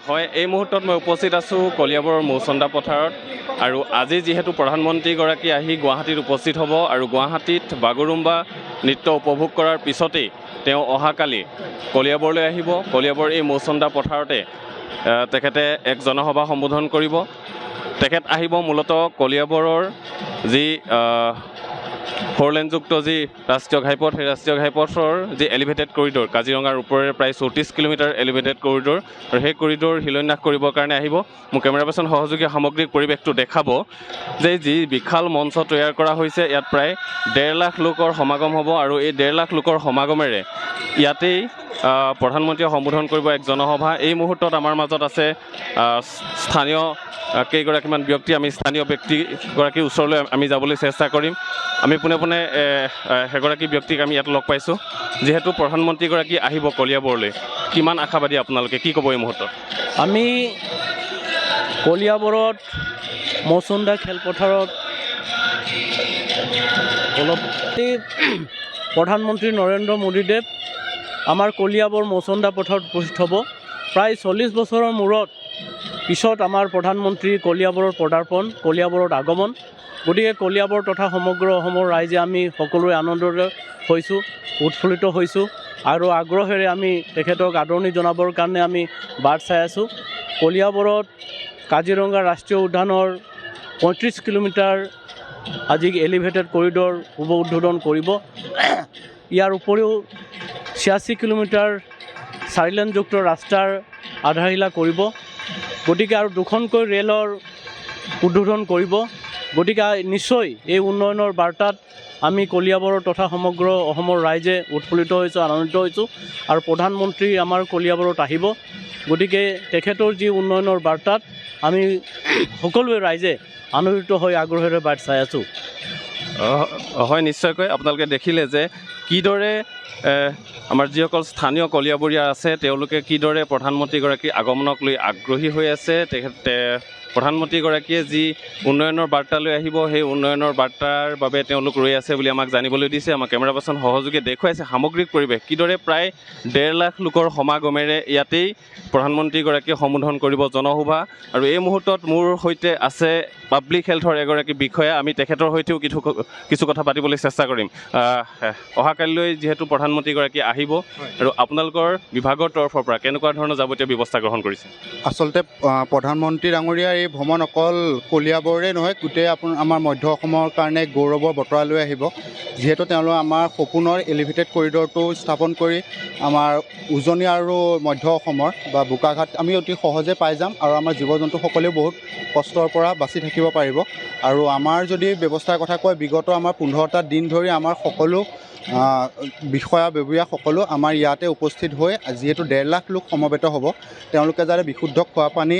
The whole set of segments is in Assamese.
হয়, এই মুহূৰ্তত মই উপস্থিত আছোঁ কলিয়াবৰৰ মৌচন্দা পথাৰত আৰু আজি যিহেতু প্ৰধানমন্ত্ৰীগৰাকী আহি গুৱাহাটীত উপস্থিত হ'ব আৰু গুৱাহাটীত বাগৰুম্বা নৃত্য উপভোগ কৰাৰ পিছতেই তেওঁ অহাকালি কলিয়াবৰলৈ আহিব। কলিয়াবৰ এই মৌচন্দা পথাৰতে তেখেতে এক জনসভা সম্বোধন কৰিব। তেখেত আহিব মূলতঃ কলিয়াবৰৰ যি ফ'ৰলেনযুক্ত যি ৰাষ্ট্ৰীয় ঘাইপথ, সেই ৰাষ্ট্ৰীয় ঘাইপথৰ যি এলিভেটেড কৰিডৰ, কাজিৰঙাৰ ওপৰেৰে প্ৰায় 34 কিলোমিটাৰ এলিভেটেড কৰিডৰ, আৰু সেই কৰিডৰ শিলান্যাস কৰিবৰ কাৰণে আহিব। মোৰ কেমেৰা পাৰ্চন সহযোগী সামগ্ৰিক পৰিৱেশটো দেখাব যে যি বিশাল মঞ্চ তৈয়াৰ কৰা হৈছে, ইয়াত প্ৰায় 1.5 লাখ লোকৰ সমাগম হ'ব আৰু এই 1.5 লাখ লোকৰ সমাগমেৰে ইয়াতেই প্ৰধানমন্ত্ৰীয়ে সম্বোধন কৰিব এক জনসভা। এই মুহূৰ্তত আমাৰ মাজত আছে স্থানীয় কেইগৰাকীমান ব্যক্তি। আমি স্থানীয় ব্যক্তিগৰাকীৰ ওচৰলৈ আমি যাবলৈ চেষ্টা কৰিম। আমি পোনে পোনে সেইগৰাকী ব্যক্তিক আমি ইয়াত লগ পাইছোঁ। যিহেতু প্ৰধানমন্ত্ৰীগৰাকী আহিব কলিয়াবৰলৈ, কিমান আশাবাদী আপোনালোকে, কি ক'ব এই মুহূৰ্তত? আমি কলিয়াবৰত মৌচন্দা খেলপথাৰত প্ৰধানমন্ত্ৰী নৰেন্দ্ৰ মোদীদেৱ আমাৰ কলিয়াবৰ মৌচন্দা পথাৰত উপস্থিত হ'ব। প্ৰায় 40 বছৰৰ মূৰত পিছত আমাৰ প্ৰধানমন্ত্ৰী কলিয়াবৰত পদাৰ্পণ, কলিয়াবৰত আগমন। গতিকে কলিয়াবৰ তথা সমগ্ৰ অসমৰ ৰাইজে আমি সকলোৱে আনন্দৰে হৈছোঁ, উৎফুল্লিত হৈছোঁ আৰু আগ্ৰহেৰে আমি তেখেতক আদৰণি জনাবৰ কাৰণে আমি বাট চাই আছোঁ। কলিয়াবৰত কাজিৰঙা ৰাষ্ট্ৰীয় উদ্যানৰ 35 কিলোমিটাৰ আজি এলিভেটেড কৰিডৰ শুভ উদ্বোধন কৰিব। ইয়াৰ উপৰিও 86 কিলোমিটাৰ 4 লেনযুক্ত ৰাস্তাৰ আধাৰশিলা কৰিব। গতিকে আৰু 2খনকৈ ৰেলৰ উদ্বোধন কৰিব। গতিকে নিশ্চয় এই উন্নয়নৰ বাৰ্তাত আমি কলিয়াবৰ তথা সমগ্ৰ অসমৰ ৰাইজে উৎফুল্লিত হৈছোঁ, আনন্দিত হৈছোঁ আৰু প্ৰধানমন্ত্ৰী আমাৰ কলিয়াবৰত আহিব। গতিকে তেখেতৰ যি উন্নয়নৰ বাৰ্তাত আমি সকলোৱে ৰাইজে আনন্দিত হৈ আগ্ৰহেৰে বাট চাই আছোঁ। হয়, নিশ্চয়কৈ আপোনালোকে দেখিলে যে কিদৰে আমাৰ যিসকল স্থানীয় কলিয়াবৰীয়া আছে তেওঁলোকে কিদৰে প্ৰধানমন্ত্ৰীগৰাকীৰ আগমনক লৈ আগ্ৰহী হৈ আছে। তেখেতে প্ৰধানমন্ত্ৰীগৰাকীয়ে যি উন্নয়নৰ বাৰ্তা লৈ আহিব, সেই উন্নয়নৰ বাৰ্তাৰ বাবে তেওঁলোক ৰৈ আছে বুলি আমাক জানিবলৈ দিছে। আমাৰ কেমেৰা পাৰ্চন সহযোগীয়ে দেখুৱাইছে সামগ্ৰিক পৰিৱেশ, কিদৰে প্ৰায় 1.5 লাখ লোকৰ সমাগমেৰে ইয়াতেই প্ৰধানমন্ত্ৰীগৰাকীয়ে সম্বোধন কৰিব জনসভা। আৰু এই মুহূৰ্তত মোৰ সৈতে আছে পাব্লিক হেল্থৰ এগৰাকী বিষয়া। আমি তেখেতৰ সৈতেও কিছু কথা পাতিবলৈ চেষ্টা কৰিম। অহাকালিলৈ যিহেতু প্ৰধানমন্ত্ৰীগৰাকী আহিব আৰু আপোনালোকৰ বিভাগৰ তৰফৰ পৰা কেনেকুৱা ধৰণৰ যাৱতীয় ব্যৱস্থা গ্ৰহণ কৰিছে? আচলতে প্ৰধানমন্ত্ৰী ডাঙৰীয়াৰ এই ভ্ৰমণ অকল কলিয়াবৰে নহয়, গোটেই আমাৰ মধ্য অসমৰ কাৰণে গৌৰৱৰ বতৰা লৈ আহিব। যিহেতু তেওঁলোকে আমাৰ সপোনৰ এলিভেটেড কৰিডৰটো স্থাপন কৰি আমাৰ উজনি আৰু মধ্য অসমৰ বা বোকাঘাট আমি অতি সহজে পাই যাম আৰু আমাৰ জীৱ জন্তুসকলেও বহুত কষ্টৰ পৰা বাচি থাকিব পাৰিব। আৰু আমাৰ যদি ব্যৱস্থাৰ কথা কয়, বিগত আমাৰ 15টা দিন ধৰি আমাৰ সকলো বিষয়া ব্যৱীয়া সকলো আমাৰ ইয়াতে উপস্থিত হৈ যিহেতু 1.5 লাখ লোক সমবেত হ'ব, তেওঁলোকে যাতে বিশুদ্ধ খোৱা পানী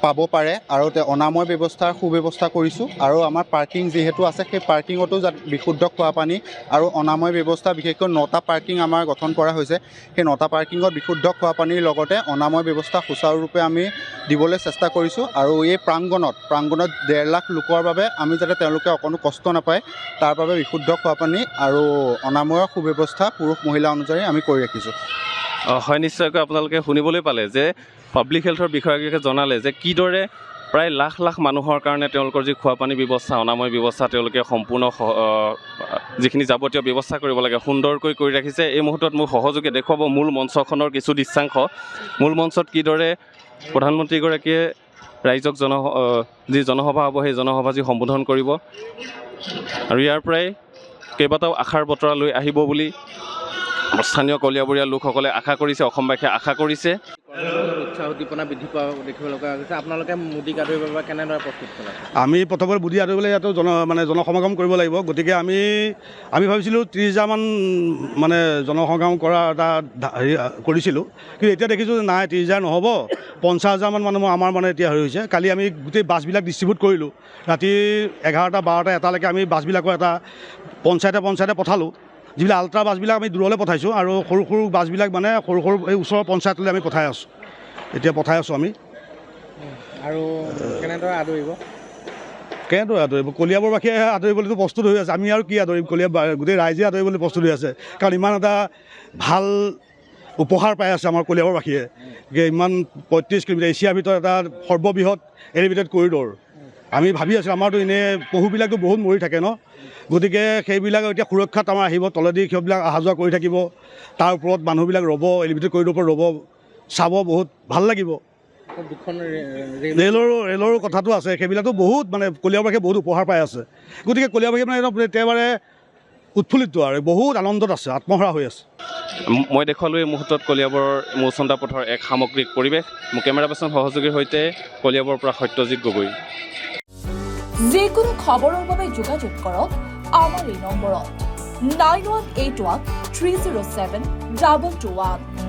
পাব পাৰে আৰু অনাময় ব্যৱস্থাৰ সুব্যৱস্থা কৰিছোঁ। আৰু আমাৰ পাৰ্কিং যিহেতু আছে, সেই পাৰ্কিঙতো যাতে বিশুদ্ধ খোৱা পানী আৰু অনাময় ব্যৱস্থা, বিশেষকৈ 9টা পাৰ্কিং আমাৰ গঠন কৰা হৈছে। সেই 9টা পাৰ্কিঙত বিশুদ্ধ খোৱা পানীৰ লগতে অনাময় ব্যৱস্থা সুচাৰুৰূপে আমি দিবলৈ চেষ্টা কৰিছোঁ। আৰু এই প্ৰাংগণত 1.5 লাখ লোকৰ বাবে আমি যাতে তেওঁলোকে অকণো কষ্ট নাপায়, তাৰ বাবে বিশুদ্ধ খোৱা পানী আৰু অনাময়ৰ সুব্যৱস্থা পুৰুষ মহিলা অনুযায়ী আমি কৰি ৰাখিছোঁ। হয়, নিশ্চয়কৈ আপোনালোকে শুনিবলৈ পালে যে পাব্লিক হেল্থৰ বিষয়াগৰাকীয়ে জনালে যে কিদৰে প্ৰায় লাখ লাখ মানুহৰ কাৰণে তেওঁলোকৰ যি খোৱা পানী ব্যৱস্থা, অনাময় ব্যৱস্থা তেওঁলোকে সম্পূৰ্ণ যিখিনি যাৱতীয় ব্যৱস্থা কৰিব লাগে সুন্দৰকৈ কৰি ৰাখিছে। এই মুহূৰ্তত মোক সহযোগে দেখুৱাব মূল মঞ্চখনৰ কিছু দৃশ্যাংশ। মূল মঞ্চত কিদৰে প্ৰধানমন্ত্ৰীগৰাকীয়ে ৰাইজক যি জনসভা হ'ব, সেই জনসভা যি সম্বোধন কৰিব আৰু ইয়াৰ পৰাই কেইবাটাও আশাৰ বতৰা লৈ আহিব বুলি স্থানীয় কলিয়াবৰীয়া লোকসকলে আশা কৰিছে, অসমবাসীয়ে আশা কৰিছে। উৎসাহ উদ্দীপনা বৃদ্ধি পোৱা দেখিবলৈ পোৱা গৈছে। আপোনালোকে মোদীক আদৰিবৰ বাবে কেনেদৰে প্ৰস্তুত চলাইছে? আমি প্ৰথমে মোদী আদৰিবলৈ ইয়াতো জনসমাগম কৰিব লাগিব। গতিকে আমি ভাবিছিলোঁ 30,000মান জনসমাগম কৰা এটা হেৰি কৰিছিলোঁ, কিন্তু এতিয়া দেখিছোঁ যে নাই, 30,000 নহ'ব, 50,000মান মানুহ আমাৰ এতিয়া হেৰি হৈছে। কালি আমি গোটেই বাছবিলাক ডিষ্ট্ৰিবিউট কৰিলোঁ। ৰাতি 11টা 12টা 1টালৈকে আমি বাছবিলাকৰ এটা পঞ্চায়তে পঠালোঁ। যিবিলাক আল্ট্ৰা বাছবিলাক আমি দূৰলৈ পঠাইছোঁ আৰু সৰু সৰু বাছবিলাক সৰু এই ওচৰৰ পঞ্চায়তলৈ আমি পঠাই আছোঁ আমি। আৰু কেনেদৰে আদৰিব? কলিয়াবৰবাসীয়ে আদৰিবলৈতো প্ৰস্তুত হৈ আছে। আমি আৰু কি আদৰিম, গোটেই ৰাইজে আদৰিবলৈ প্ৰস্তুত হৈ আছে। কাৰণ ইমান এটা ভাল উপহাৰ পাই আছে আমাৰ কলিয়াবৰবাসীয়ে যে ইমান 35 কিলোমিটাৰ এছিয়াৰ ভিতৰত এটা সৰ্ববৃহৎ এলিভেটেড কৰিডৰ আমি ভাবি আছিলোঁ আমাৰতো এনেই পশুবিলাকতো বহুত মৰি থাকে ন গতিকে সেইবিলাক এতিয়া সুৰক্ষাত আমাৰ আহিব তলেদি সেইবিলাক অহা যোৱা কৰি থাকিব তাৰ ওপৰত মানুহবিলাক ৰ'ব এলিভেটেড কৰিডৰ ওপৰত ৰ'ব চাব বহুত ভাল লাগিব ৰেলৰো কথাটো আছে সেইবিলাকতো বহুত মানে কলিয়াবৰবাসীয়ে বহুত উপহাৰ পাই আছে গতিকে কলিয়াবৰবাসী মানে একেবাৰে উৎফুল্লিত আৰু বহুত আনন্দত আছে আত্মহাৰা হৈ আছে মই দেখুৱালোঁ এই মুহূৰ্তত কলিয়াবৰৰ মৌচন্দা পথৰ এক সামগ্ৰিক পৰিৱেশ মোৰ কেমেৰা পাৰ্চন সহযোগীৰ সৈতে কলিয়াবৰৰ পৰা সত্যজিৎ গগৈ যিকোনো খবৰৰ বাবে যোগাযোগ কৰক আমাৰ এই নম্বৰত 9181 307 221